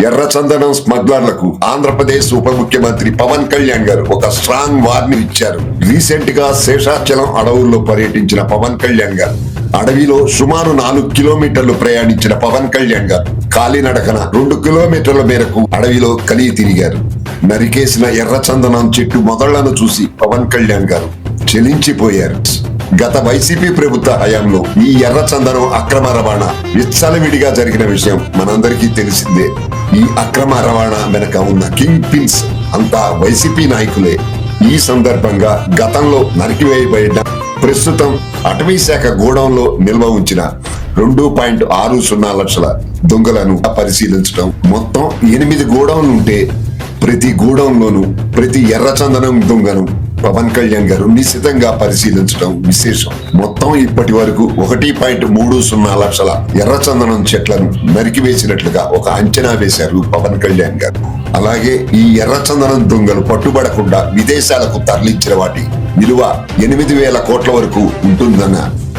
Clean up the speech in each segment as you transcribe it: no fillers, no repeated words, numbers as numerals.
ఎర్రచందనం స్మగ్లర్లకు ఆంధ్రప్రదేశ్ ఉప ముఖ్యమంత్రి పవన్ కళ్యాణ్ గారు ఒక స్ట్రాంగ్ వార్నింగ్ ఇచ్చారు. రీసెంట్ గా శేషాచలం అడవుల్లో పర్యటించిన పవన్ కళ్యాణ్ గారు అడవిలో సుమారు 4 కిలోమీటర్లు ప్రయాణించిన పవన్ కళ్యాణ్ గారు కాలినడకన 2 కిలోమీటర్ల మేరకు అడవిలో కలిగి తిరిగారు. నరికేసిన ఎర్రచందనం చెట్టు మొదళ్లను చూసి పవన్ కళ్యాణ్ గారు చెలించిపోయారు. గత వైసీపీ ప్రభుత్వ హయాంలో ఈ ఎర్రచందనం అక్రమ రవాణా విచ్చలవిడిగా జరిగిన విషయం మనందరికీ తెలిసిందే. ఈ అక్రమ రవాణా వెనక ఉన్న కింగ్ పిన్స్ అంతా వైసీపీ నాయకులే. ఈ సందర్భంగా గతంలో నరికివేయబడిన ప్రస్తుతం అటవీ శాఖ గోడౌన్లో నిల్వ ఉంచిన 2.60 లక్షల దొంగలను పరిశీలించడం. మొత్తం 8 గోడౌన్లు ఉంటే ప్రతి గోడౌన్లోనూ ప్రతి ఎర్రచందనం దొంగను పవన్ కళ్యాణ్ గారు నిశితంగా పరిశీలించడం విశేషం. మొత్తం ఇప్పటి వరకు 1.30 లక్షల ఎర్రచందనం చెట్లను నరికివేసినట్లుగా ఒక అంచనా వేశారు పవన్ కళ్యాణ్ గారు. అలాగే ఈ ఎర్రచందనం దొంగలు పట్టుబడకుండా విదేశాలకు తరలించిన వాటి విలువ 8,000 కోట్ల వరకు ఉంటుందన్న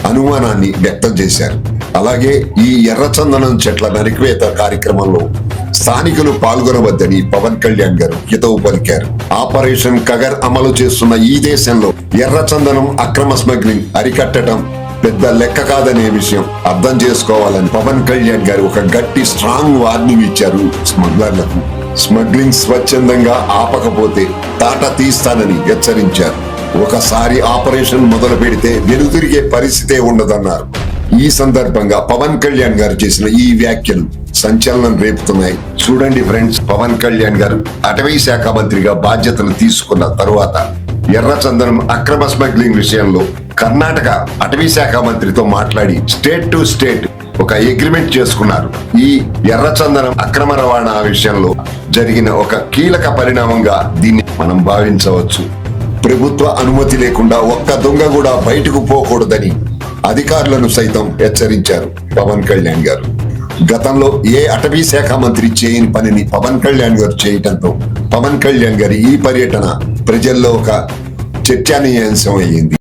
అనుమానాన్ని వ్యక్తం చేశారు. అలాగే ఈ ఎర్రచందనం చెట్ల నరికివేత కార్యక్రమంలో స్థానికులు పాల్గొనవద్దని పవన్ కళ్యాణ్ గారు హితవు పలికారు. ఆపరేషన్ కగర్ అమలు చేస్తున్న ఈ దేశంలో ఎర్రచందనం అక్రమ స్మగ్లింగ్ అరికట్టడం పెద్ద లెక్క కాదనే విషయం అర్థం చేసుకోవాలని పవన్ కళ్యాణ్ గారు ఒక గట్టి స్ట్రాంగ్ వార్నింగ్ ఇచ్చారు స్మగ్లర్లకు. స్మగ్లింగ్ స్వచ్ఛందంగా ఆపకపోతే తాట తీస్తానని హెచ్చరించారు. ఒకసారి ఆపరేషన్ మొదలు పెడితే వెనుతిరిగే పరిస్థితే ఉండదన్నారు. ఈ సందర్భంగా పవన్ కళ్యాణ్ గారు చేసిన ఈ వ్యాఖ్యలు సంచలనం రేపుతున్నాయి. చూడండి ఫ్రెండ్స్, పవన్ కళ్యాణ్ గారు అటవీ శాఖ మంత్రిగా బాధ్యతలు తీసుకున్న తరువాత ఎర్రచందనం అక్రమ స్మగ్లింగ్ విషయంలో కర్ణాటక అటవీ శాఖ మంత్రితో మాట్లాడి స్టేట్ టు స్టేట్ ఒక అగ్రిమెంట్ చేసుకున్నారు. ఈ ఎర్రచందనం అక్రమ రవాణా విషయంలో జరిగిన ఒక కీలక పరిణామంగా దీన్ని మనం భావించవచ్చు. ప్రభుత్వ అనుమతి లేకుండా ఒక్క దొంగ కూడా బయటకు పోకూడదని అధికారులను సైతం హెచ్చరించారు పవన్ కళ్యాణ్ గారు. గతంలో ఏ అటవీ శాఖ మంత్రి చేయని పనిని పవన్ కళ్యాణ్ గారు చేయటంతో పవన్ కళ్యాణ్ గారి ఈ పర్యటన ప్రజల్లో ఒక చర్చనీయాంశం అయ్యింది.